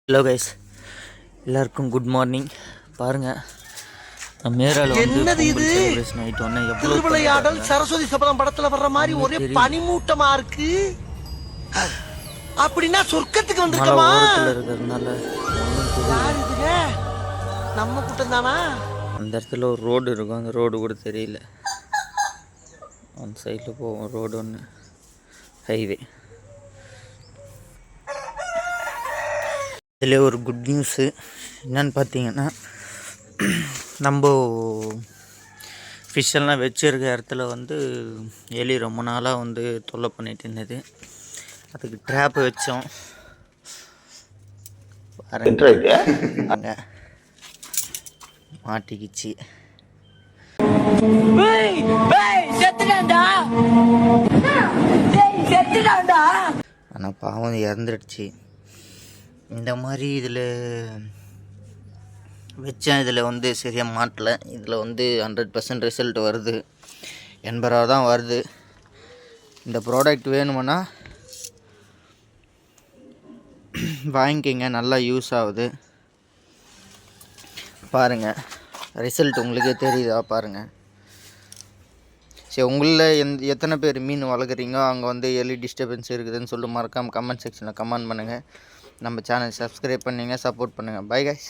Hello guys, எல்லாருக்கும் good morning. பாருங்கள், மேரால என்னது இது? செலிப்ரேஷன் ஆகிட்டு ஒன்று திருவிளையாடல் சரஸ்வதி சபதம் படத்துல வர்ற மாதிரி ஒரே பனிமூட்டமா இருக்கு. அப்படின்னா சொர்க்கத்துக்கு வந்திருக்கமா? ஓரத்தில் இருக்கிறதுனால யார் இதுங்க? நம்ம கூட்டம் தானா? அந்த இடத்துல ஒரு ரோடு இருக்கும், அந்த ரோடு கூட தெரியல. அந்த சைடில் போவோம் ரோடு ஒன்று, ஹைவே. இதில் ஒரு குட் நியூஸு என்னன்னு பார்த்தீங்கன்னா, நம்ம ஃபிஷ்ஷெல்லாம் வச்சுருக்க இடத்துல எலி ரொம்ப நாளாக தொல்லை பண்ணிட்டு இருந்தது. அதுக்கு ட்ராப் வச்சோம். பாருங்க, மாட்டிக்கிச்சு. ஆனால் பாவம் இறந்துடுச்சு. இந்த மாதிரி இதில் வச்சேன். இதில் சரியாக மாட்டலை. இதில் 100% ரிசல்ட் வருது. 80 ரூபா தான் வருது. இந்த ப்ராடக்ட் வேணுமுன்னா வாங்கிக்கிங்க, நல்லா யூஸ் ஆகுது. பாருங்கள், ரிசல்ட் உங்களுக்கே தெரியுதா? பாருங்கள். சரி, உங்களில் எத்தனை பேர் மீன் வளர்க்குறீங்க, அங்கே எலி டிஸ்டர்பன்ஸ் இருக்குதுன்னு சொல்லி மறக்காமல் கமெண்ட் செக்ஷனில் கமெண்ட் பண்ணுங்கள். நம்ம சேனல் சப்ஸ்கிரைப் பண்ணுங்கள், சப்போர்ட் பண்ணுங்கள். Bye guys.